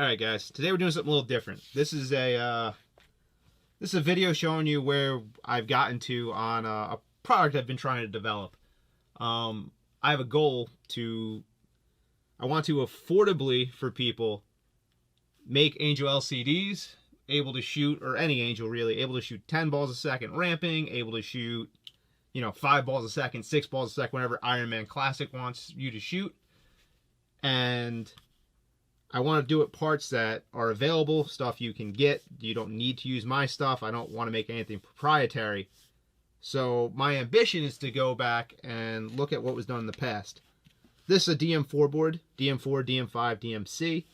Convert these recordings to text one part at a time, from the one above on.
Alright guys, today we're doing something a little different. This is a video showing you where I've gotten to on a product I've been trying to develop. I have a goal I want to affordably for people make Angel LCDs, able to shoot, or any Angel really, able to shoot 10 balls a second ramping, able to shoot, 5 balls a second, 6 balls a second, whatever Iron Man Classic wants you to shoot. And I want to do it parts that are available, stuff you can get. You don't need to use my stuff. I don't want to make anything proprietary. So my ambition is to go back and look at what was done in the past. This is a DM4 board, DM4, DM5, DMC.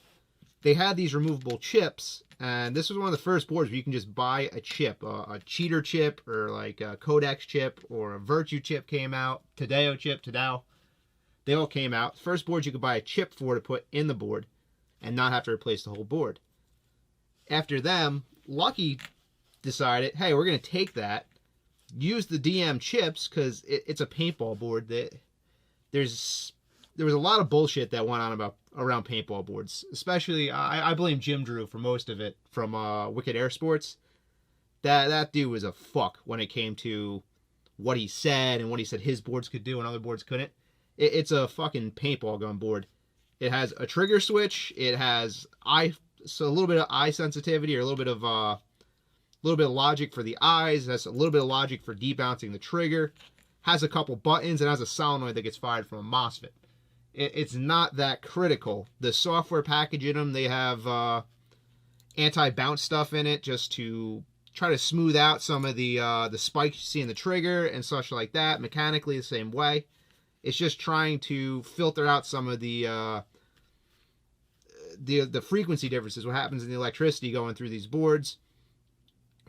They had these removable chips, and this was one of the first boards where you can just buy a chip, a cheater chip, or like a Codex chip, or a Virtue chip came out, Tadao chip, Tadao. They all came out. First boards you could buy a chip for to put in the board and not have to replace the whole board. After them, Lucky decided, hey, we're going to take that, use the DM chips, because it's a paintball board. There was a lot of bullshit that went on around paintball boards. Especially, I blame Jim Drew for most of it from Wicked Air Sports. That dude was a fuck when it came to what he said and what he said his boards could do and other boards couldn't. It's a fucking paintball gun board. It has a trigger switch. It has a little bit of eye sensitivity, or a little bit of logic for the eyes. It has a little bit of logic for debouncing the trigger. Has a couple buttons, and has a solenoid that gets fired from a MOSFET. It's not that critical. The software package in them, they have anti-bounce stuff in it just to try to smooth out some of the spikes you see in the trigger and such like that. Mechanically, the same way. It's just trying to filter out some of the frequency differences, what happens in the electricity going through these boards.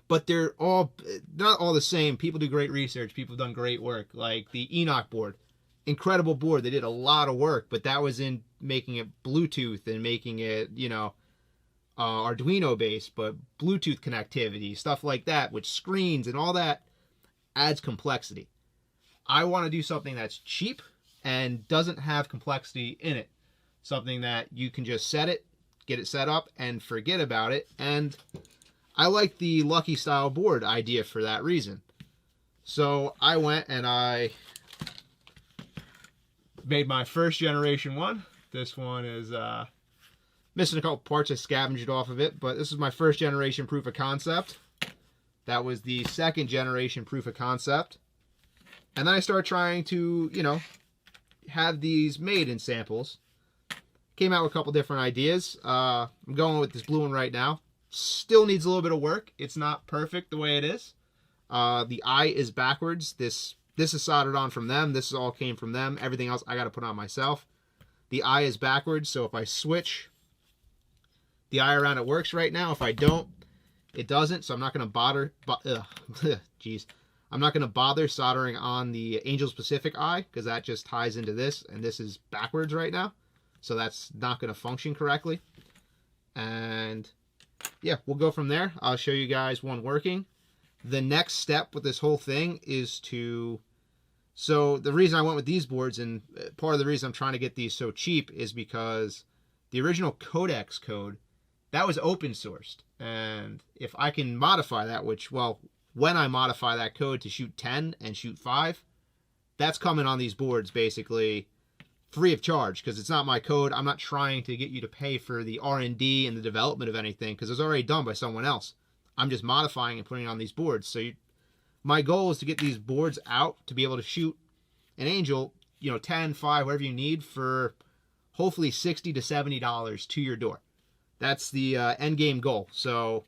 But they're not all the same. People do great research. People have done great work. Like the Enoch board. Incredible board. They did a lot of work, but that was in making it Bluetooth and making it, Arduino based, but Bluetooth connectivity, stuff like that, with screens and all that adds complexity. I want to do something that's cheap and doesn't have complexity in it. Something that you can just set it, get it set up, and forget about it. And I like the Lucky style board idea for that reason. So I went and I made my first generation one. This one is missing a couple parts. I scavenged off of it, but this is my first generation proof of concept. That was the second generation proof of concept. And then I started trying to, have these made in samples. Came out with a couple different ideas. I'm going with this blue one right now. Still needs a little bit of work. It's not perfect the way it is. The eye is backwards. This is soldered on from them. This all came from them. Everything else I got to put on myself. The eye is backwards, so if I switch the eye around, it works right now. If I don't, it doesn't. So I'm not going to bother. Jeez. I'm not going to bother soldering on the Angel Specific eye, because that just ties into this, and this is backwards right now. So that's not going to function correctly. And yeah, we'll go from there. I'll show you guys one working. The next step with this whole thing is so the reason I went with these boards, and part of the reason I'm trying to get these so cheap, is because the original Codex code, that was open sourced. And if I can modify that, when I modify that code to shoot 10 and shoot 5, that's coming on these boards basically free of charge, because it's not my code. I'm not trying to get you to pay for the R&D and the development of anything, because it's already done by someone else. I'm just modifying and putting it on these boards. So my goal is to get these boards out to be able to shoot an Angel, 10, 5, whatever you need, for hopefully $60 to $70 to your door. That's the end game goal. So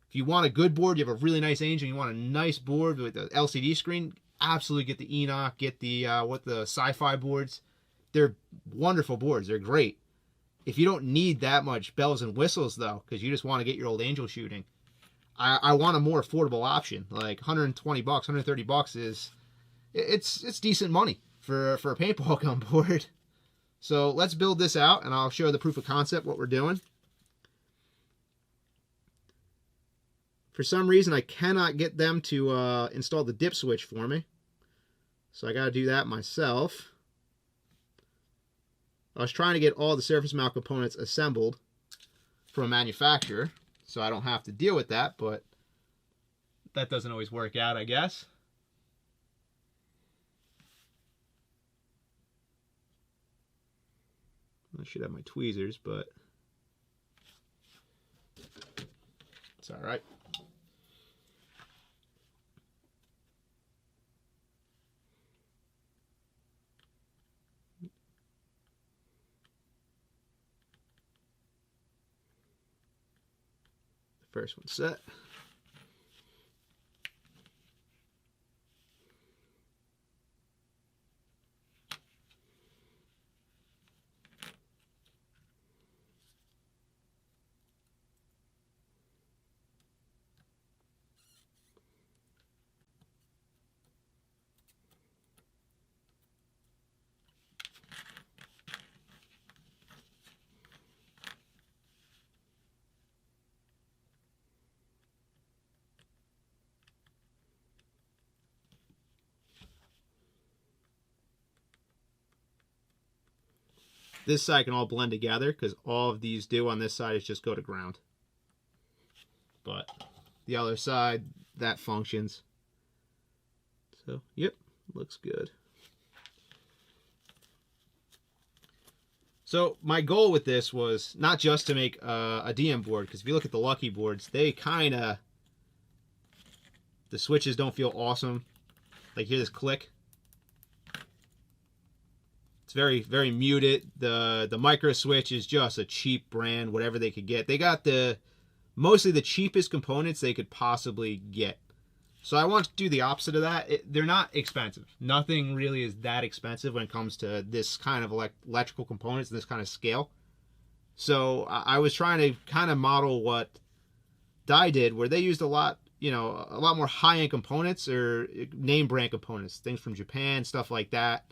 if you want a good board, you have a really nice Angel, you want a nice board with an LCD screen, absolutely get the Enoch, get the sci-fi boards. They're wonderful boards. They're great. If you don't need that much bells and whistles, though, because you just want to get your old Angel shooting, I want a more affordable option. Like $120, $130 it's decent money for a paintball gun board. So let's build this out, and I'll show the proof of concept, what we're doing. For some reason, I cannot get them to install the dip switch for me. So I got to do that myself. I was trying to get all the surface mount components assembled from a manufacturer, so I don't have to deal with that, but that doesn't always work out, I guess. I should have my tweezers, but it's all right. The first one's set. This side can all blend together because all of these do on this side is just go to ground. But the other side, that functions. So, yep, looks good. So my goal with this was not just to make a DM board, because if you look at the Lucky boards, they kind of, the switches don't feel awesome. Like, hear this click. It's very, very muted. The micro switch is just a cheap brand, whatever they could get. They got mostly the cheapest components they could possibly get. So I want to do the opposite of that. They're not expensive. Nothing really is that expensive when it comes to this kind of electrical components and this kind of scale. So I was trying to kind of model what Dye did, where they used a lot more high-end components or name brand components, things from Japan, stuff like that.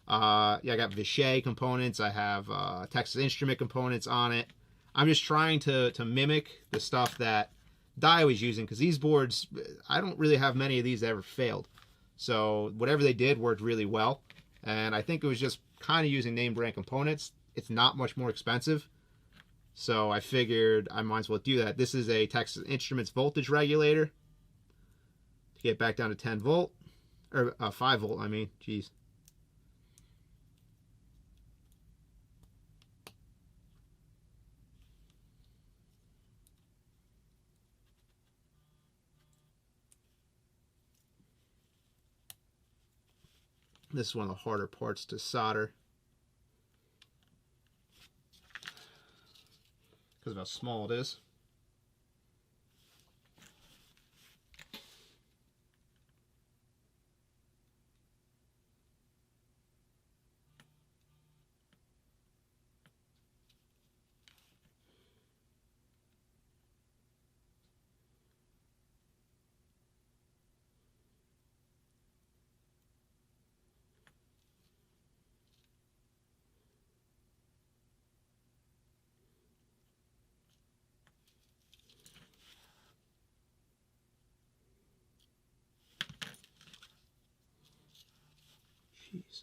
I got Vishay components. I have Texas Instrument components on it. I'm just trying to mimic the stuff that Dye was using, because these boards, I don't really have many of these that ever failed. So whatever they did worked really well. And I think it was just kind of using name brand components. It's not much more expensive. So I figured I might as well do that. This is a Texas Instruments voltage regulator to get back down to 10 volt, or 5 volt, I mean, geez. This is one of the harder parts to solder because of how small it is. Jeez.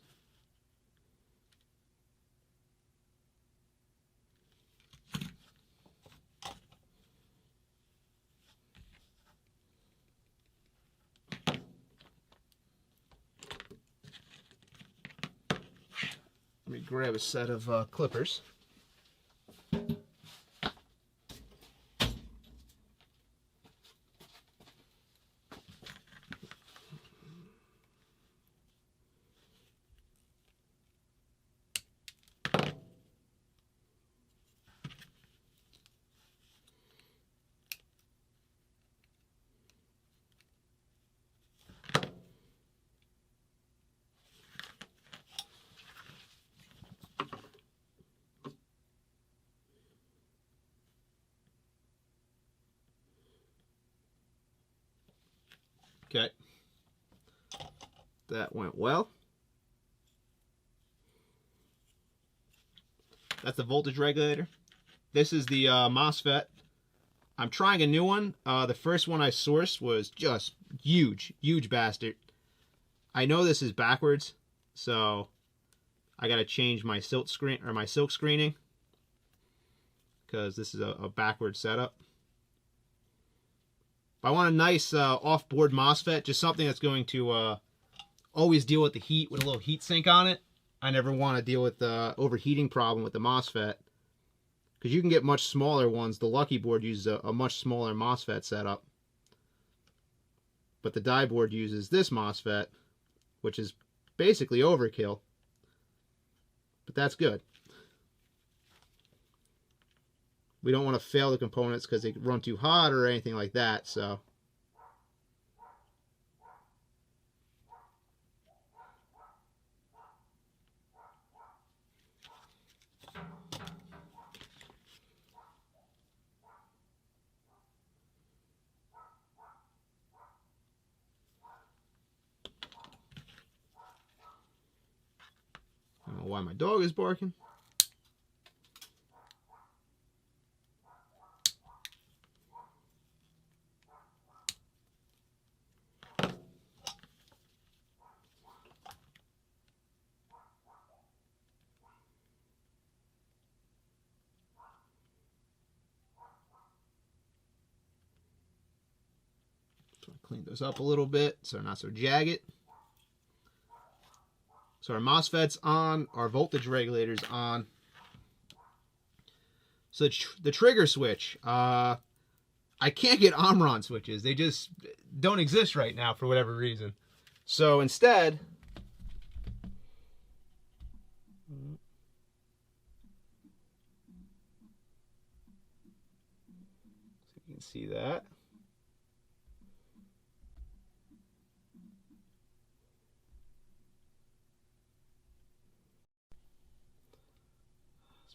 Let me grab a set of clippers. Okay, that went well. That's the voltage regulator. This is the MOSFET. I'm trying a new one. The first one I sourced was just huge bastard. I know this is backwards, so I gotta change my silk screening. because this is a backward setup. I want a nice off-board MOSFET, just something that's going to always deal with the heat with a little heat sink on it. I never want to deal with the overheating problem with the MOSFET, because you can get much smaller ones. The Lucky board uses a much smaller MOSFET setup, but the die board uses this MOSFET, which is basically overkill, but that's good. We don't want to fail the components because they run too hot or anything like that, so. I don't know why my dog is barking. So I cleaned those up a little bit so they're not so jagged. So our MOSFET's on, our voltage regulator's on. So the trigger switch, I can't get Omron switches. They just don't exist right now for whatever reason. So instead, so you can see that.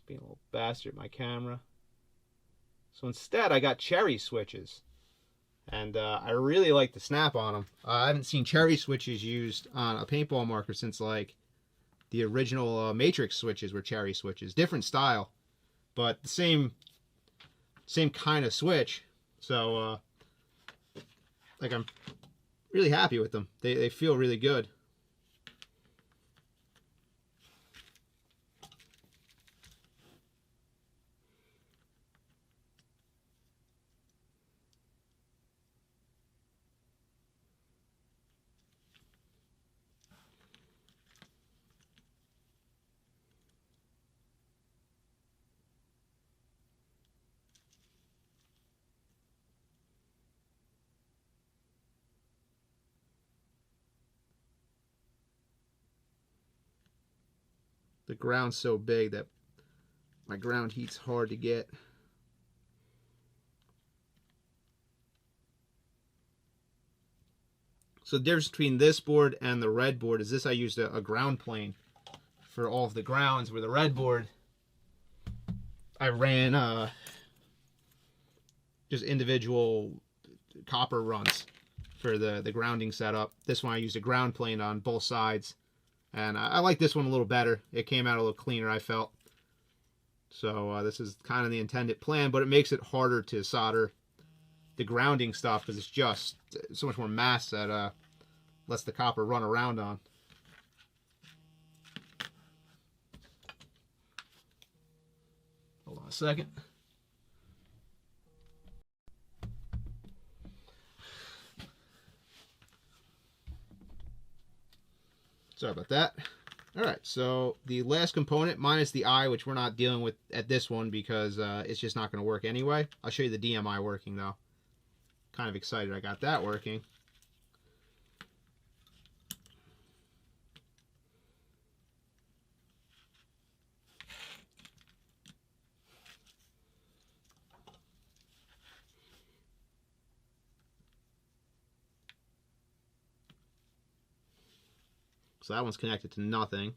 Being a little bastard, my camera. So instead, I got cherry switches, and I really like the snap on them. I haven't seen cherry switches used on a paintball marker since like the original Matrix switches were cherry switches. Different style, but the same kind of switch. So like I'm really happy with them. They feel really good. The ground's so big that my ground heat's hard to get. So the difference between this board and the red board is this I used a ground plane for all of the grounds, where the red board I ran just individual copper runs for the grounding setup. This one I used a ground plane on both sides, and I like this one a little better. It came out a little cleaner, I felt. So this is kind of the intended plan, but it makes it harder to solder the grounding stuff because it's just so much more mass that lets the copper run around on. Hold on a second. Sorry about that. Alright, so the last component, minus the eye, which we're not dealing with at this one because it's just not going to work anyway. I'll show you the DMI working though. Kind of excited I got that working. So that one's connected to nothing.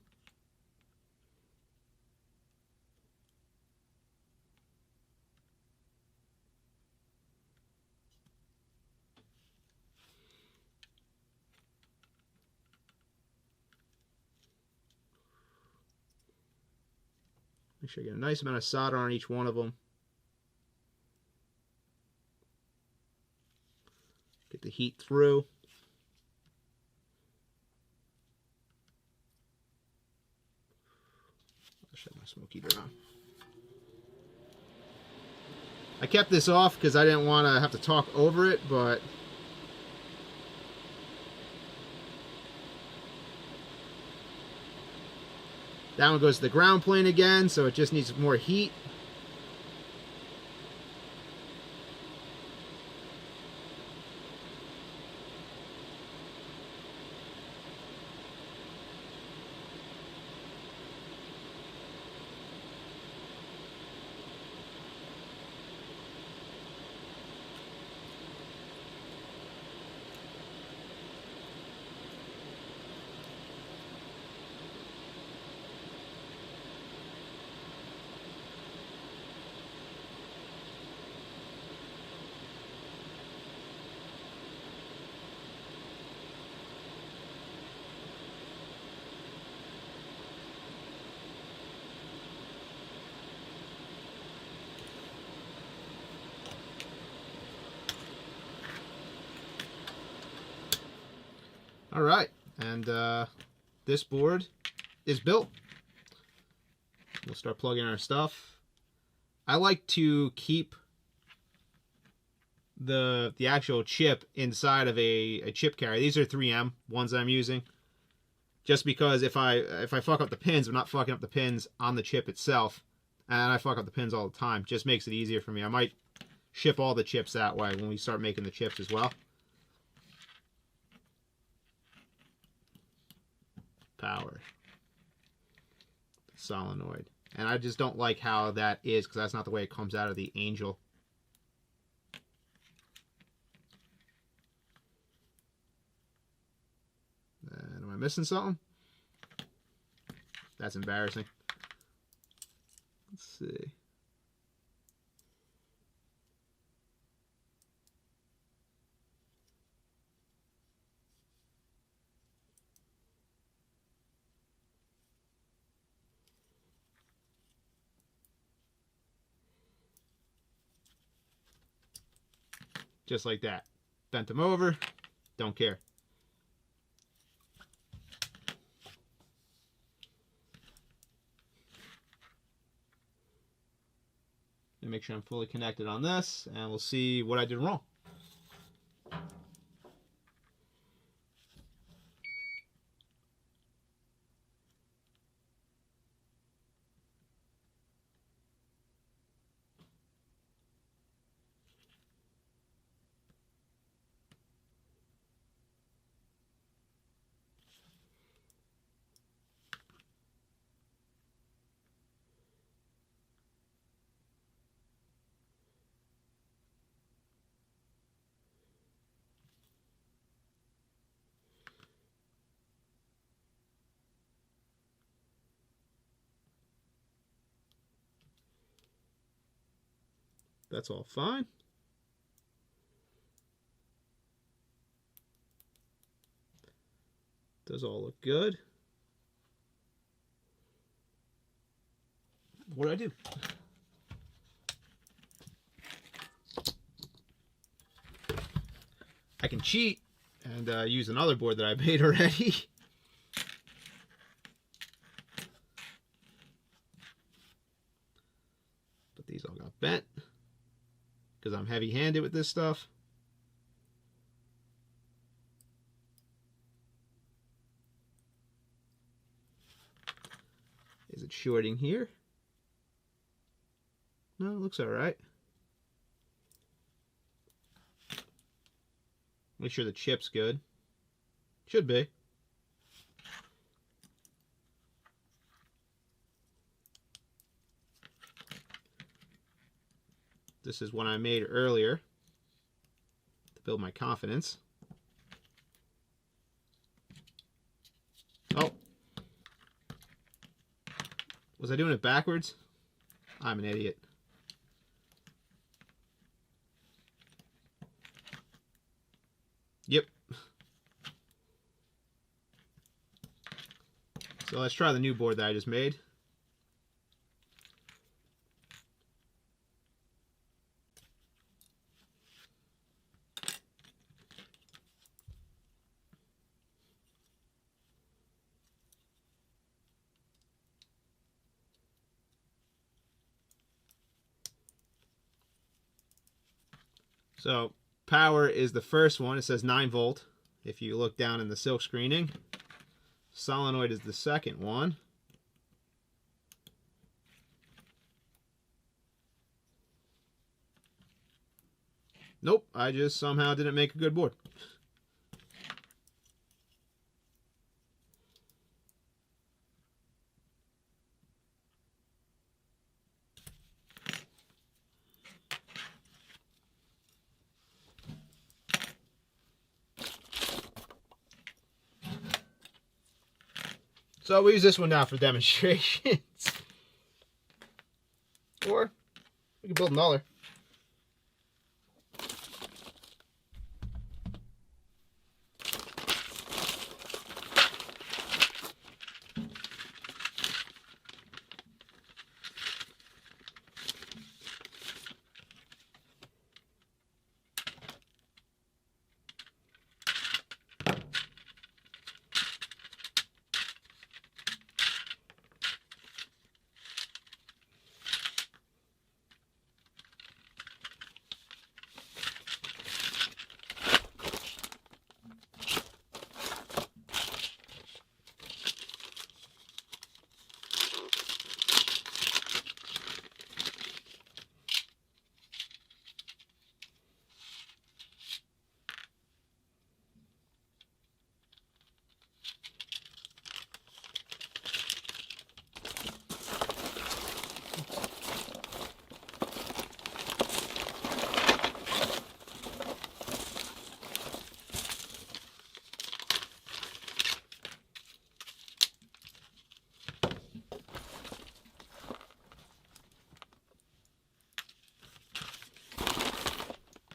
Make sure you get a nice amount of solder on each one of them. Get the heat through. I'll shut my smoke heater on. I kept this off because I didn't want to have to talk over it, but that one goes to the ground plane again, so it just needs more heat. All right, and this board is built. We'll start plugging our stuff. I like to keep the actual chip inside of a chip carrier. These are 3M ones that I'm using, just because if I fuck up the pins, I'm not fucking up the pins on the chip itself, and I fuck up the pins all the time. Just makes it easier for me. I might ship all the chips that way when we start making the chips as well. Power, solenoid, and I just don't like how that is because that's not the way it comes out of the Angel. And am I missing something? That's embarrassing. Let's see. Just like that. Bent them over. Don't care. And make sure I'm fully connected on this, and we'll see what I did wrong. That's all fine. Does all look good. What do I do? I can cheat and use another board that I made already. But these all got bent because I'm heavy-handed with this stuff. Is it shorting here? No, it looks all right. Make sure the chip's good. Should be. This is one I made earlier to build my confidence. Oh. Was I doing it backwards? I'm an idiot. Yep. So let's try the new board that I just made. So power is the first one. It says 9 volt. If you look down in the silk screening, solenoid is the second one. Nope, I just somehow didn't make a good board. So we use this one now for demonstrations. Or we can build another.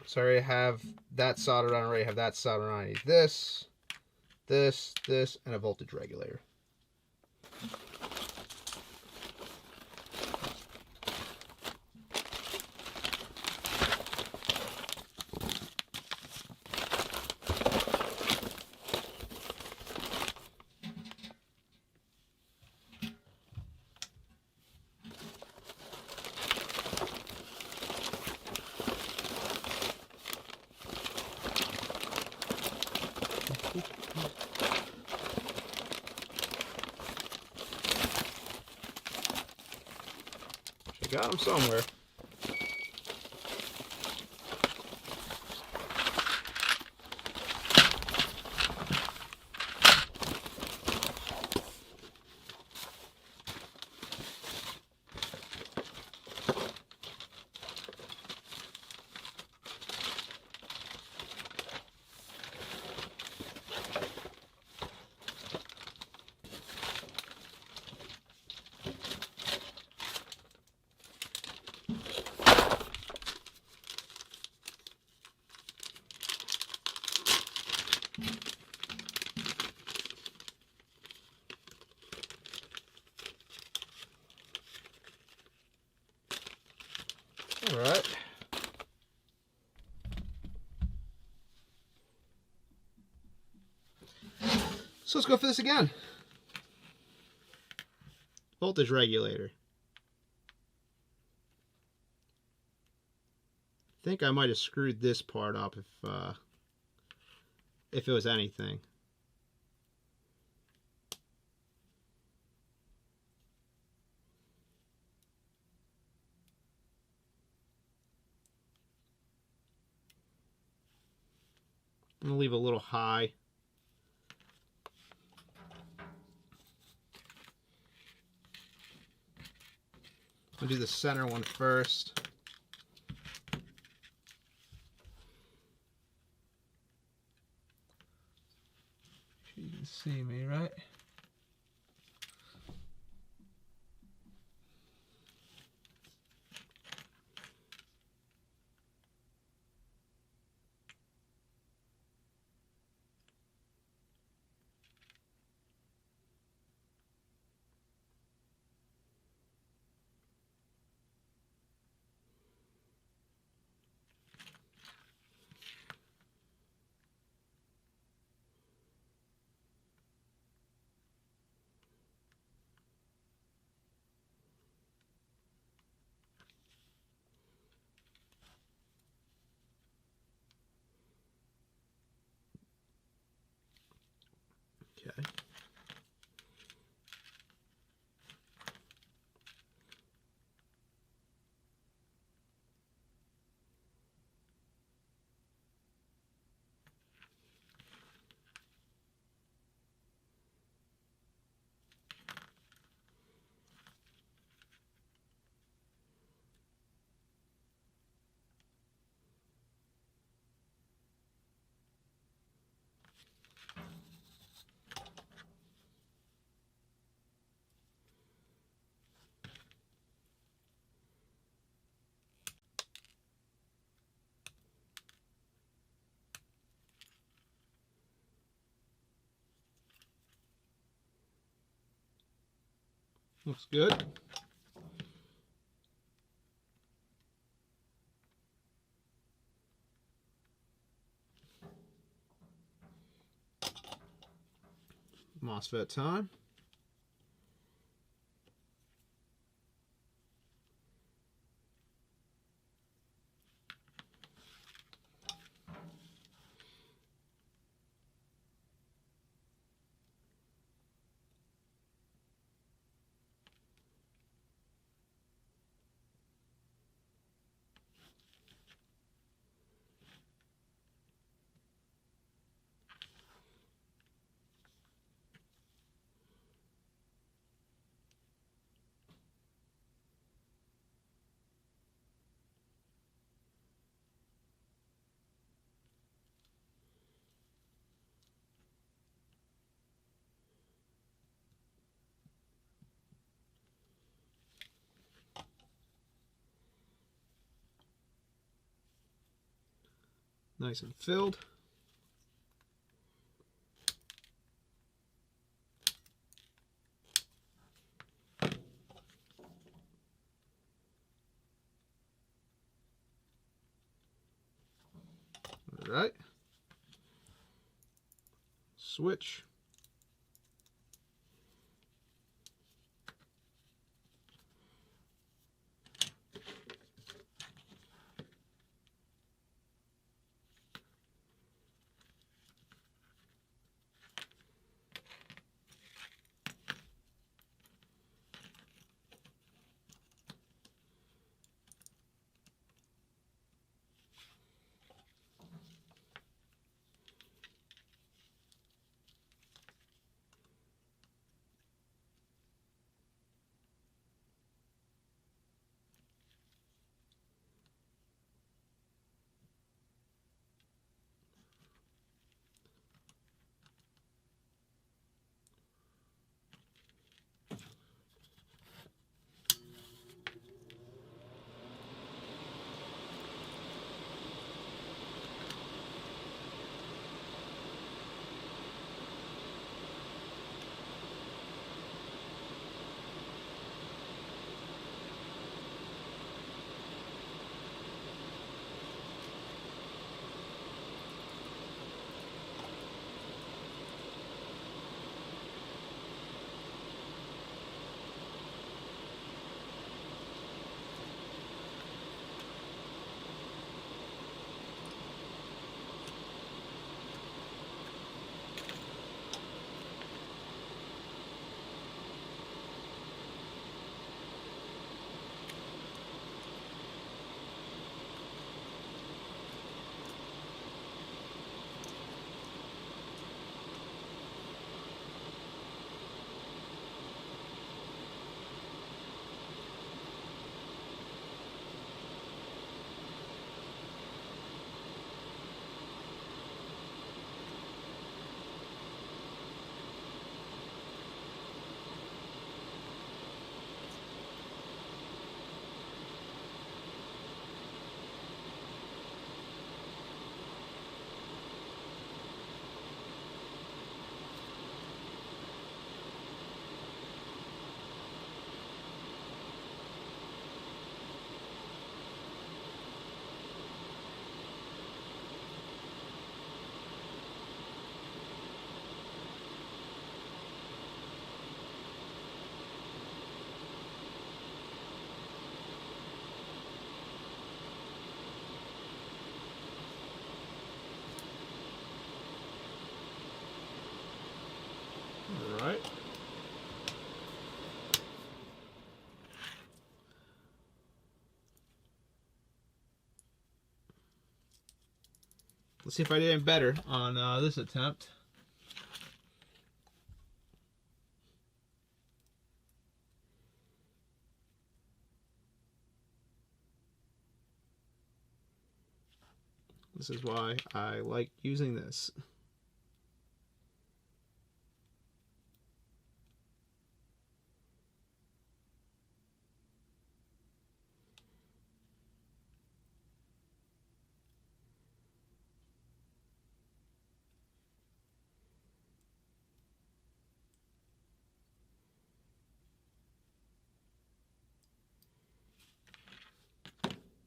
So I already have that soldered on. I already have that soldered on. I need this, this, and a voltage regulator. Got them somewhere. All right. So let's go for this again. Voltage regulator. I think I might have screwed this part up if it was anything. I'm gonna leave a little high. I'll do the center one first. You can see me, right? Looks good. MOSFET time. Nice and filled. All right. Switch. All right. Let's see if I did any better on this attempt. This is why I like using this.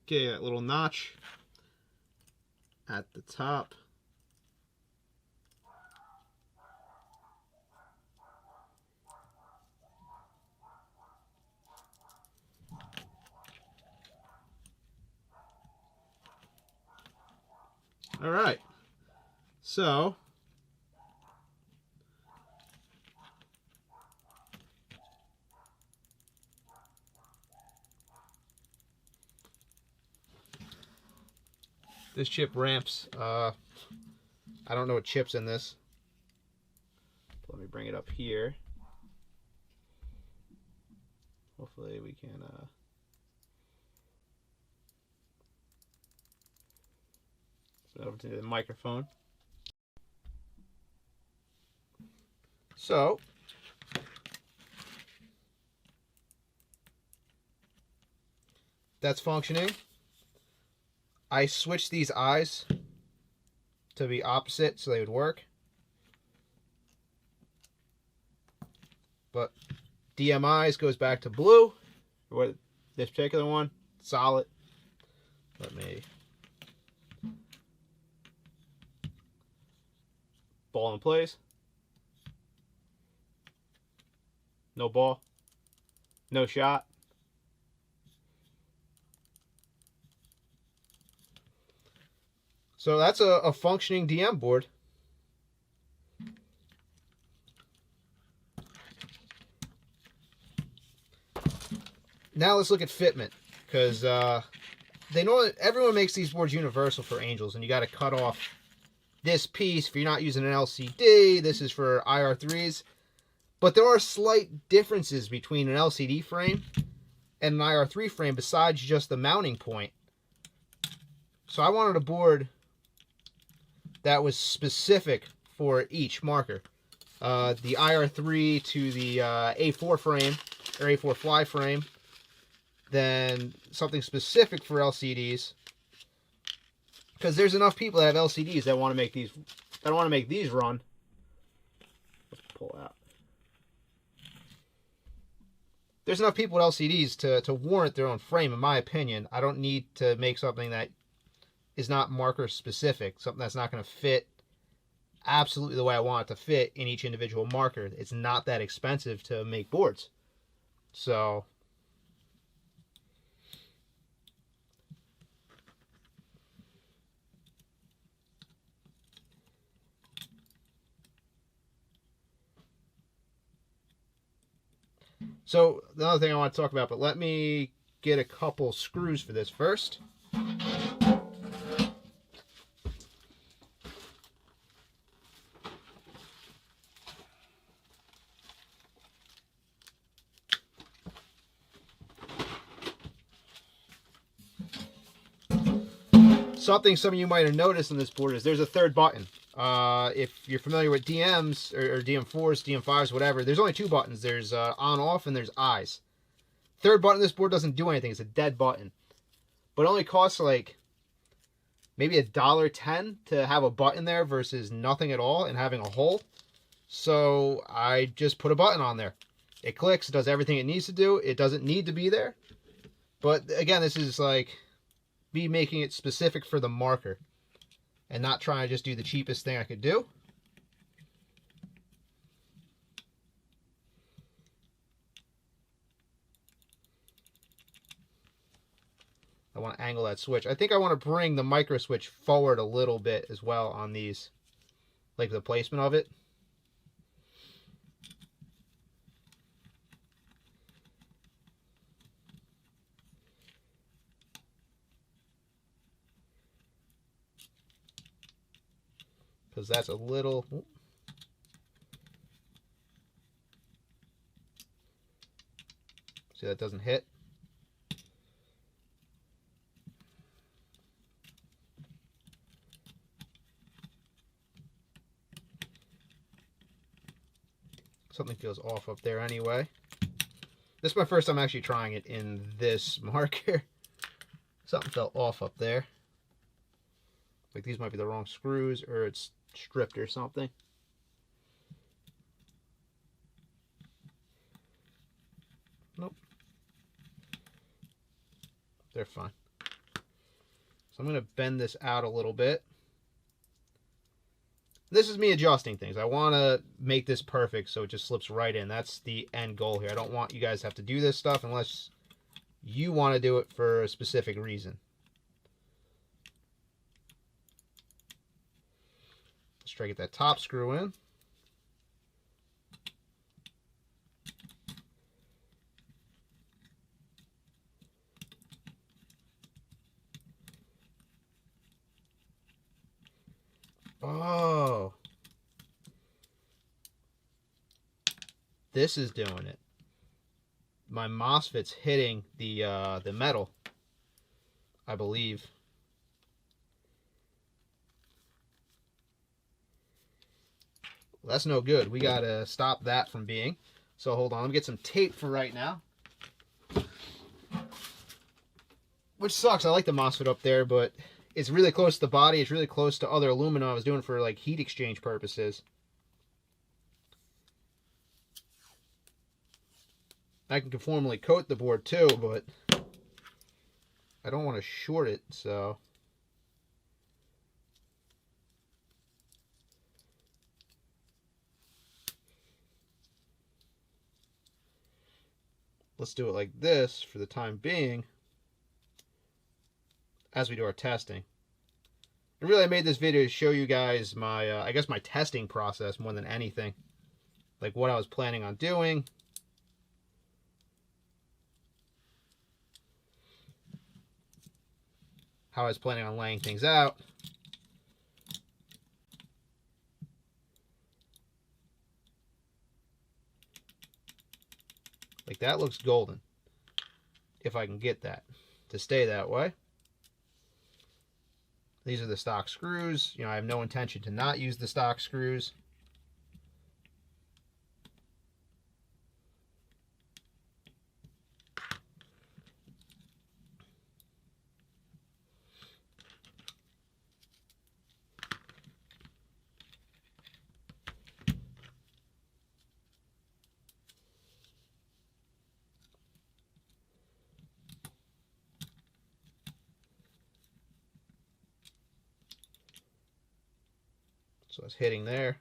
Okay, that little notch at the top. All right, so this chip ramps. I don't know what chip's in this. Let me bring it up here. Hopefully we can put it over to the microphone. So that's functioning. I switched these eyes to be opposite so they would work. But DMIs goes back to blue. This particular one, solid. Let me ball in place. No ball. No shot. So that's a functioning DM board. Now let's look at fitment, because they know that everyone makes these boards universal for Angels, and you got to cut off this piece if you're not using an LCD. This is for IR3s, but there are slight differences between an LCD frame and an IR3 frame besides just the mounting point. So I wanted a board that was specific for each marker. The IR3 to the A4 frame, or A4 fly frame, then something specific for LCDs. Because there's enough people that have LCDs that want to make these, run. Let's pull out. There's enough people with LCDs to warrant their own frame, in my opinion. I don't need to make something that is not marker specific, something that's not going to fit absolutely the way I want it to fit in each individual marker. It's not that expensive to make boards. So another thing I want to talk about, but let me get a couple screws for this first. Something some of you might have noticed on this board is there's a third button. If you're familiar with DMs or DM4s, DM5s, whatever, there's only two buttons. There's on, off, and there's eyes. Third button on this board doesn't do anything. It's a dead button. But it only costs like maybe $1.10 to have a button there versus nothing at all and having a hole. So I just put a button on there. It clicks, it does everything it needs to do. It doesn't need to be there. But again, this is like me making it specific for the marker and not trying to just do the cheapest thing I could do. I want to angle that switch. I think I want to bring the micro switch forward a little bit as well on these, like the placement of it. Because that's a little... See, that doesn't hit. Something feels off up there anyway. This is my first time actually trying it in this marker. Something fell off up there. Like these might be the wrong screws, or it's stripped or something. Nope. They're fine. So I'm going to bend this out a little bit. This is me adjusting things. I want to make this perfect so it just slips right in. That's the end goal here. I don't want you guys to have to do this stuff unless you want to do it for a specific reason. Let's try to get that top screw in. Oh, this is doing it. My MOSFET's hitting the metal, I believe. Well, that's no good. We gotta stop that from being. So hold on, let me get some tape for right now. Which sucks. I like the MOSFET up there, but it's really close to the body. It's really close to other aluminum I was doing for like heat exchange purposes. I can conformally coat the board too, but I don't want to short it, so let's do it like this for the time being as we do our testing. And really, I made this video to show you guys my, I guess my testing process more than anything. Like what I was planning on doing. How I was planning on laying things out. Like that looks golden. If I can get that to stay that way. These are the stock screws. You know, I have no intention to not use the stock screws. So it's hitting there.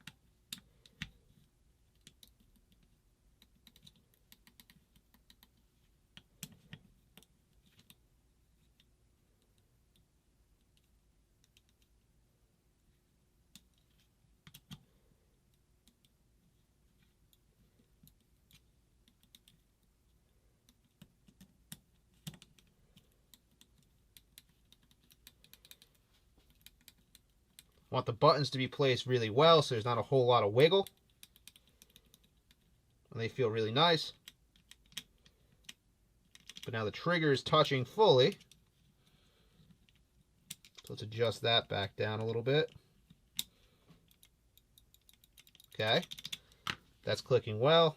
Want the buttons to be placed really well so there's not a whole lot of wiggle. And they feel really nice. But now the trigger is touching fully. So let's adjust that back down a little bit. Okay. That's clicking well.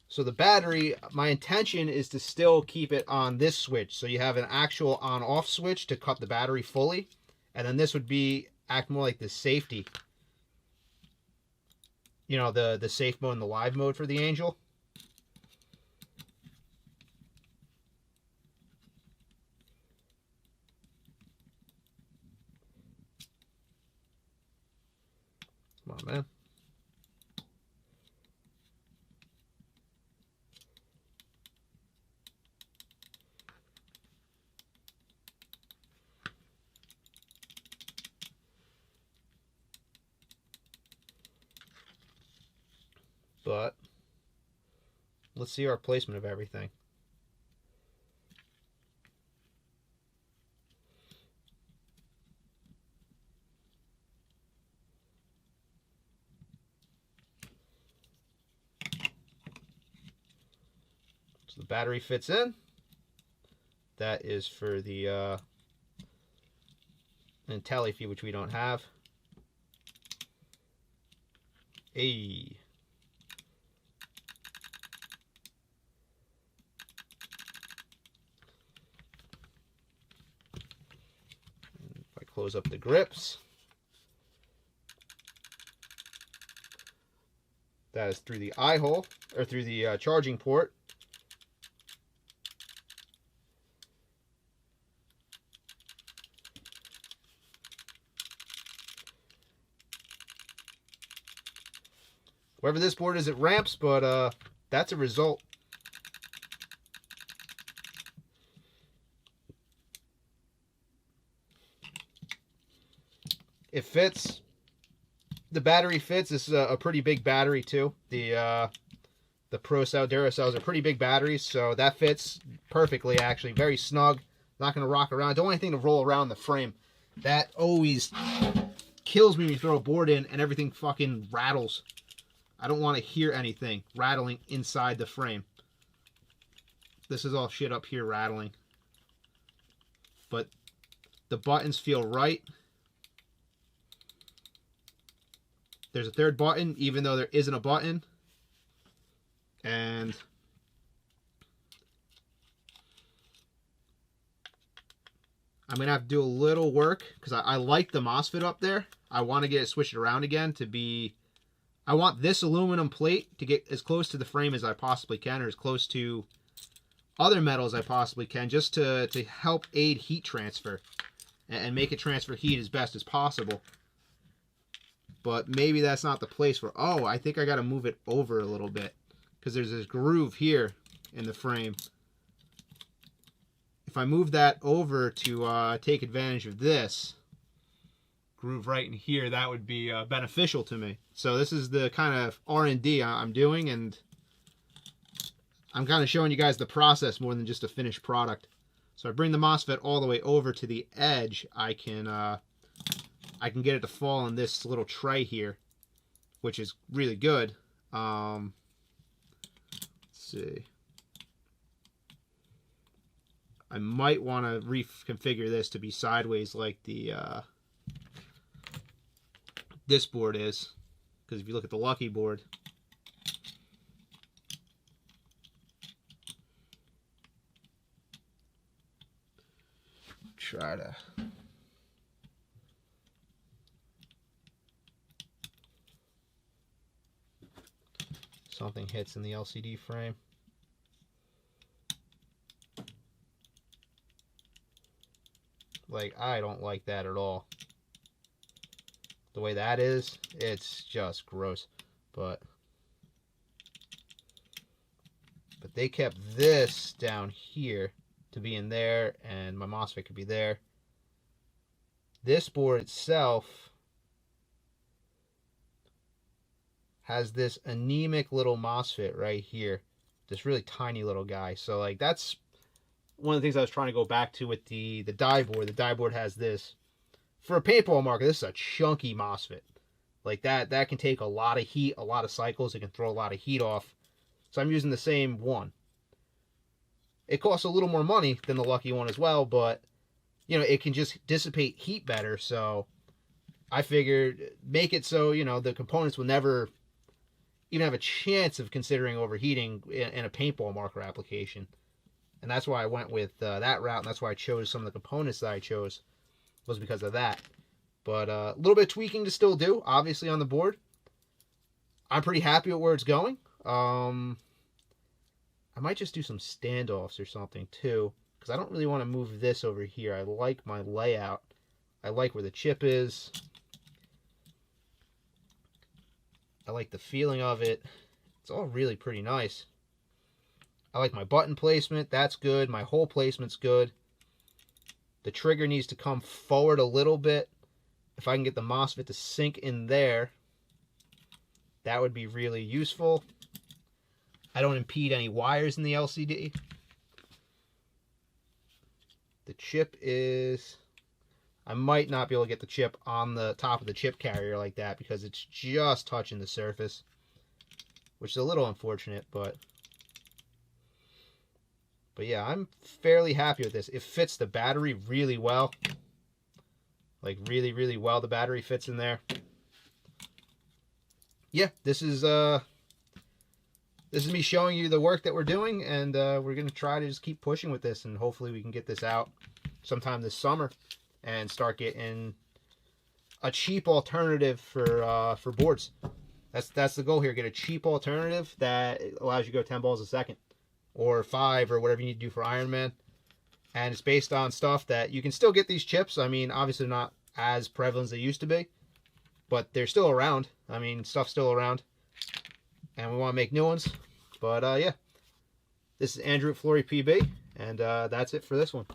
So the battery, my intention is to still keep it on this switch. So you have an actual on-off switch to cut the battery fully. And then this would act more like the safety. You know, the safe mode and the live mode for the Angel. Come on, man. But let's see our placement of everything. So the battery fits in. That is for the IntelliFeed, which we don't have. Hey. If I close up the grips, that is through the eye hole, or through the charging port. Wherever this board is, it ramps, but that's a result. It fits. The battery fits. This is a pretty big battery too. The Pro Cell Duracells are pretty big batteries, so that fits perfectly actually. Very snug. Not going to rock around. I don't want anything to roll around the frame. That always kills me when you throw a board in and everything fucking rattles. I don't want to hear anything rattling inside the frame. This is all shit up here rattling. But the buttons feel right. There's a third button, even though there isn't a button. And I'm going to have to do a little work because I like the MOSFET up there. I want to get it switched around again to be... I want this aluminum plate to get as close to the frame as I possibly can, or as close to other metals I possibly can, just to help aid heat transfer and make it transfer heat as best as possible. But maybe that's not the place for... Oh, I think I got to move it over a little bit because there's this groove here in the frame. If I move that over to take advantage of this groove right in here, that would be beneficial to me. So this is the kind of R&D I'm doing, and I'm kind of showing you guys the process more than just a finished product. So I bring the MOSFET all the way over to the edge. I can get it to fall in this little tray here, which is really good. Let's see. I might want to reconfigure this to be sideways like the this board is, because if you look at the Lucky board, try to something hits in the LCD frame. Like, I don't like that at all. The way that is, it's just gross. But they kept this down here to be in there, and my MOSFET could be there. This board itself has this anemic little MOSFET right here. This really tiny little guy. So, like, that's one of the things I was trying to go back to with the die board. The die board has this. For a paintball marker, this is a chunky MOSFET. Like that can take a lot of heat, a lot of cycles. It can throw a lot of heat off. So I'm using the same one. It costs a little more money than the Lucky one as well, but you know, it can just dissipate heat better. So I figured make it so, you know, the components will never even have a chance of considering overheating in a paintball marker application. And that's why I went with that route, and that's why I chose some of the components that I chose, was because of that. But a little bit of tweaking to still do, obviously, on the board. I'm pretty happy with where it's going. I might just do some standoffs or something, too, because I don't really want to move this over here. I like my layout. I like where the chip is. I like the feeling of it. It's all really pretty nice. I like my button placement. That's good. My hole placement's good. The trigger needs to come forward a little bit. If I can get the MOSFET to sink in there, that would be really useful. I don't impede any wires in the LCD. The chip is... I might not be able to get the chip on the top of the chip carrier like that because it's just touching the surface, which is a little unfortunate, but yeah, I'm fairly happy with this. It fits the battery really well. Like really, really well, the battery fits in there. Yeah, this is me showing you the work that we're doing, and we're going to try to just keep pushing with this, and hopefully we can get this out sometime this summer and start getting a cheap alternative for boards. That's the goal here. Get a cheap alternative that allows you to go 10 balls a second, or 5, or whatever you need to do for Ironman. And it's based on stuff that you can still get these chips. I mean, obviously not as prevalent as they used to be, but they're still around. I mean, stuff's still around. and we want to make new ones. But yeah, this is Andrew at Flory PB, and that's it for this one.